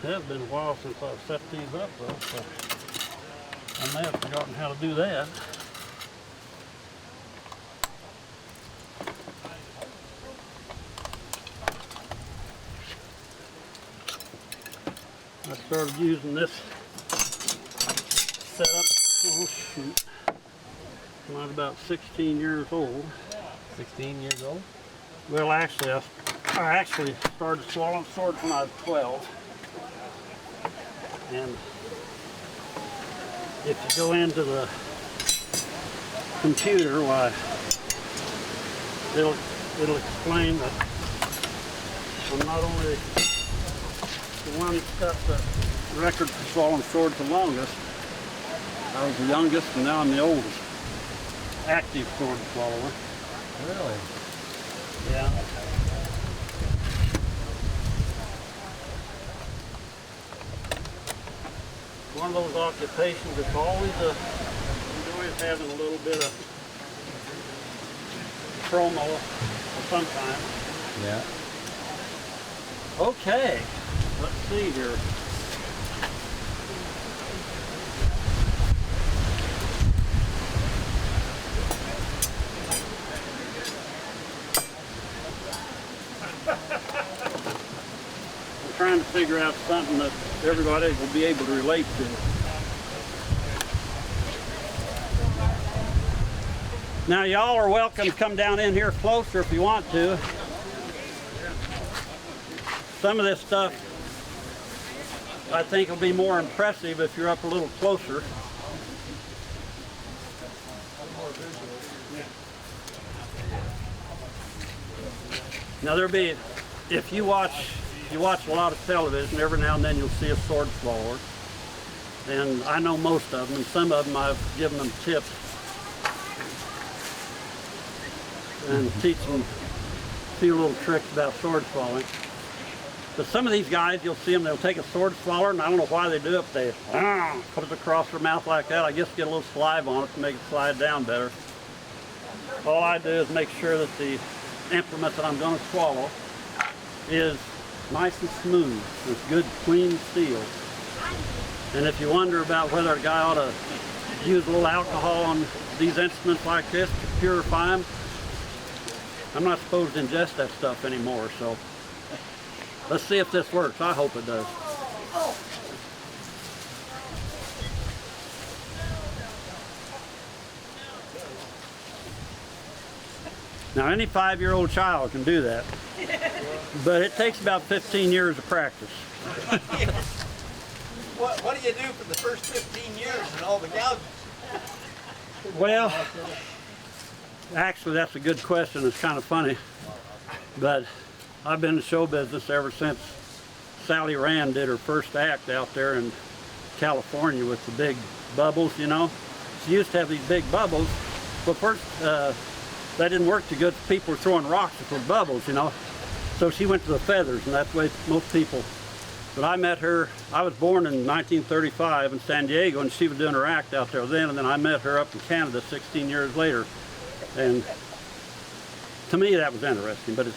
It's been a while since I've set these up though, so I may have forgotten how to do that. I started using this setup, oh shoot, when I was about 16 years old. 16 years old? Well, actually, I started swallowing swords when I was 12. And if you go into the computer, why, it'll explain that I'm not only the one that's got the record for swallowing swords the longest, I was the youngest, and now I'm the oldest active sword swallower. Really? Yeah. One of those occupations that's always you're always having a little bit of promo of some kind. Yeah. Okay, let's see here. I'm trying to figure out something that everybody will be able to relate to. Now y'all are welcome to come down in here closer if you want to. Some of this stuff I think will be more impressive if you're up a little closer. Now there'll be, if you watch a lot of television, every now and then you'll see a sword swallower. And I know most of them, and some of them I've given them tips and teach them a few little tricks about sword swallowing. But some of these guys, you'll see them, they'll take a sword swallower, and I don't know why they do it, but they put it across their mouth like that. I guess get a little saliva on it to make it slide down better. All I do is make sure that the implement that I'm going to swallow is nice and smooth, with good clean steel. And if you wonder about whether a guy ought to use a little alcohol on these instruments like this to purify them, I'm not supposed to ingest that stuff anymore, so let's see if this works. I hope it does. Now any 5-year-old child can do that, but it takes about 15 years of practice. What do you do for the first 15 years and all the gouges? Well, actually that's a good question. It's kind of funny, but I've been in show business ever since Sally Rand did her first act out there in California with the big bubbles, you know. She used to have these big bubbles, but first that didn't work too good. People were throwing rocks for bubbles, you know. So she went to the feathers, and that's the way most people. But I met her, I was born in 1935 in San Diego, and she was doing her act out there then, and then I met her up in Canada 16 years later. And to me that was interesting, but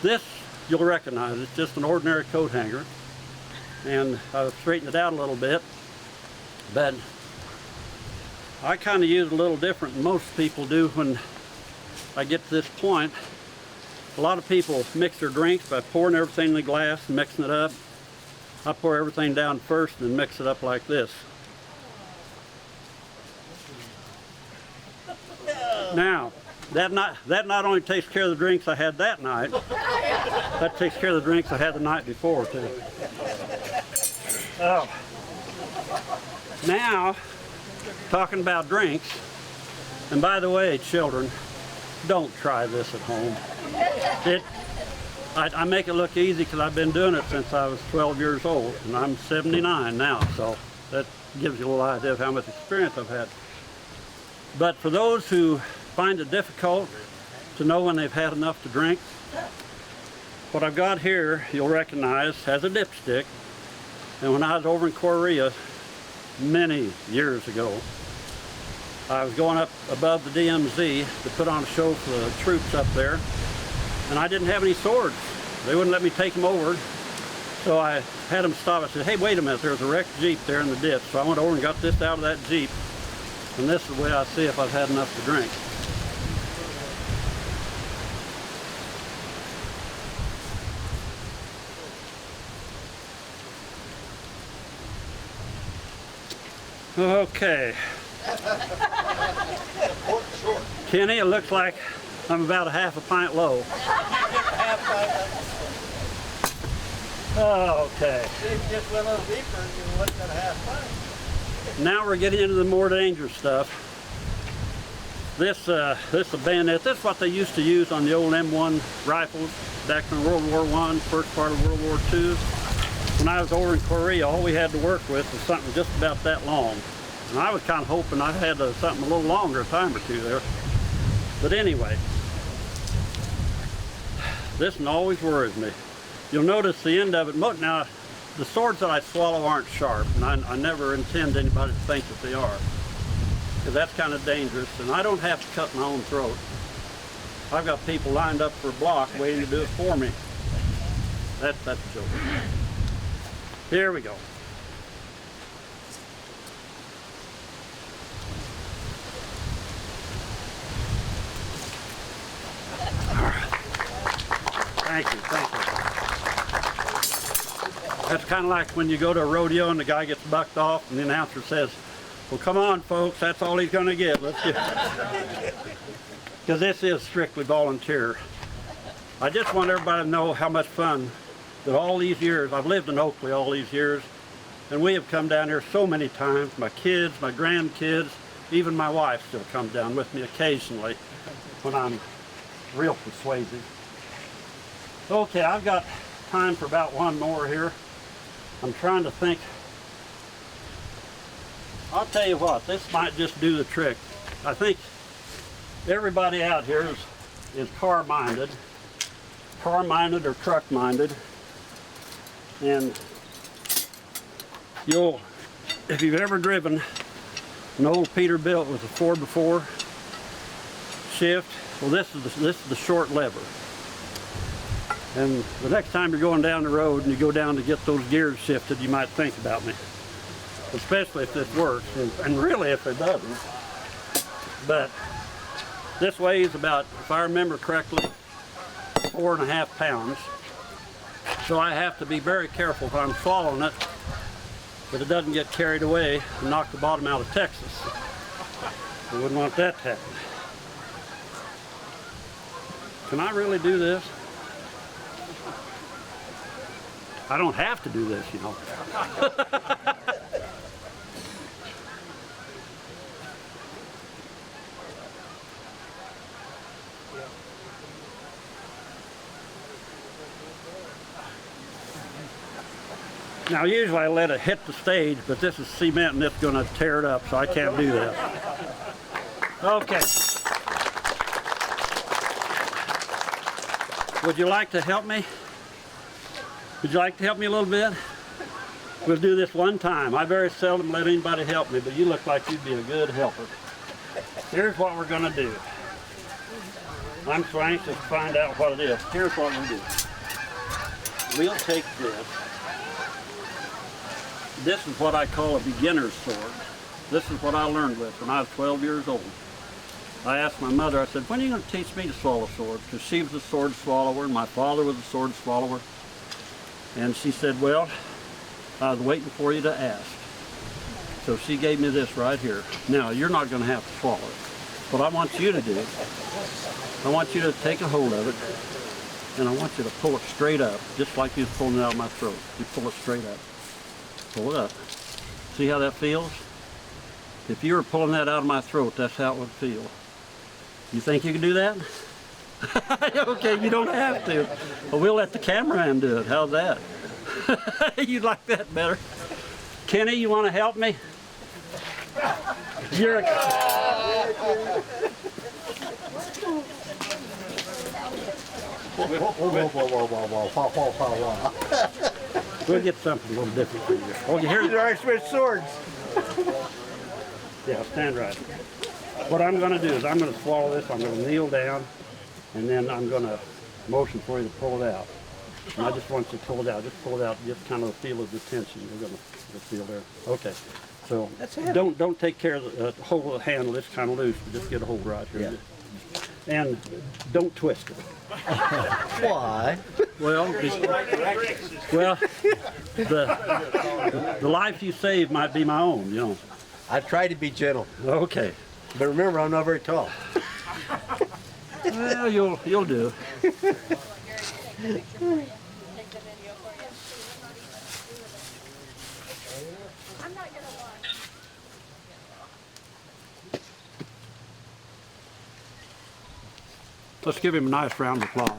this you'll recognize. It's just an ordinary coat hanger, and I've straightened it out a little bit, but I kind of use it a little different than most people do when I get to this point. A lot of people mix their drinks by pouring everything in the glass and mixing it up. I pour everything down first and then mix it up like this. Now, that not only takes care of the drinks I had that night, that takes care of the drinks I had the night before too. Oh. Now, talking about drinks, and by the way, children, don't try this at home. I make it look easy because I've been doing it since I was 12 years old, and I'm 79 now, so that gives you a little idea of how much experience I've had. But for those who find it difficult to know when they've had enough to drink, what I've got here, you'll recognize, has a dipstick. And when I was over in Korea many years ago, I was going up above the DMZ to put on a show for the troops up there, and I didn't have any swords. They wouldn't let me take them over, So I had him stop. I said, hey, wait a minute, there's a wrecked Jeep there in the ditch. So I went over and got this out of that Jeep. And this is the way I see if I've had enough to drink. Okay. Kenny, it looks like I'm about a half a pint low. Okay. It just went a little deeper and you wasn't at a half pint. Now we're getting into the more dangerous stuff. This is a bayonet. This is what they used to use on the old M1 rifles back in World War I, first part of World War II. When I was over in Korea, all we had to work with was something just about that long. And I was kind of hoping I had something a little longer, a time or two there. But anyway, this one always worries me. You'll notice the end of it. Now, the swords that I swallow aren't sharp, and I never intend anybody to think that they are, because that's kind of dangerous, and I don't have to cut my own throat. I've got people lined up for a block waiting to do it for me. That's a joke. Here we go. All right. Thank you, thank you. That's kind of like when you go to a rodeo and the guy gets bucked off and the announcer says, well, come on, folks, that's all he's going to get. Let's get it. Because this is strictly volunteer. I just want everybody to know how much fun that all these years, I've lived in Oakley all these years, and we have come down here so many times. My kids, my grandkids, even my wife still comes down with me occasionally when I'm real persuasive. Okay, I've got time for about one more here. I'm trying to think. I'll tell you what, this might just do the trick. I think everybody out here is car-minded or truck-minded. And if you've ever driven an old Peterbilt with a 4x4 shift, well, this is the short lever. And the next time you're going down the road and you go down to get those gears shifted, you might think about me. Especially if this works, and really if it doesn't. But this weighs about, if I remember correctly, 4.5 pounds. So I have to be very careful if I'm swallowing it, that it doesn't get carried away and knock the bottom out of Texas. I wouldn't want that to happen. Can I really do this? I don't have to do this, you know. Now usually I let it hit the stage, but this is cement and it's going to tear it up, so I can't do that. Okay. Would you like to help me? Would you like to help me a little bit? We'll do this one time. I very seldom let anybody help me, but you look like you'd be a good helper. Here's what we're going to do. I'm so anxious to find out what it is. Here's what we'll do. We'll take this. This is what I call a beginner's sword. This is what I learned with when I was 12 years old. I asked my mother, I said, when are you going to teach me to swallow swords? Because she was a sword swallower and my father was a sword swallower. And she said, well, I was waiting for you to ask. So she gave me this right here. Now, you're not going to have to swallow it. What I want you to do, I want you to take a hold of it, and I want you to pull it straight up, just like you was pulling it out of my throat. You pull it straight up. Pull it up. See how that feels? If you were pulling that out of my throat, that's how it would feel. You think you can do that? Okay, you don't have to. Well, we'll let the cameraman do it. How's that? You like that better? Kenny, you want to help me? You're a... We'll get something a little different for you. Oh, you hear? These are switch swords. Yeah, stand right. What I'm going to do is I'm going to swallow this. I'm going to kneel down, and then I'm going to motion for you to pull it out. And I just want you to pull it out. Just pull it out. Just kind of feel the tension. You're gonna feel there. Okay. So don't take care of the hold the handle. It's kind of loose. But just get a hold right here. Yeah. And don't twist it. Why? Well, the life you save might be my own. You know. I try to be gentle, Okay. but remember, I'm not very tall. Well, you'll do. Let's give him a nice round of applause.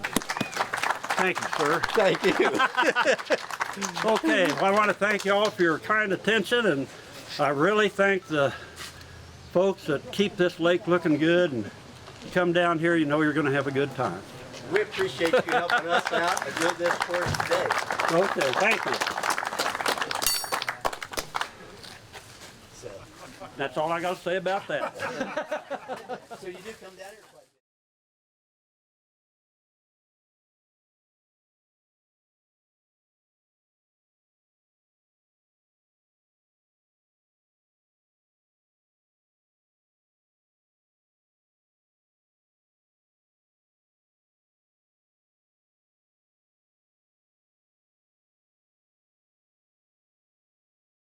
Thank you, sir. Thank you. Okay, well, I want to thank you all for your kind attention, and I really thank the folks that keep this lake looking good, and come down here, you know you're going to have a good time. We appreciate you helping us out and doing this for us today. Okay, thank you. So That's all I got to say about that. you do come down here?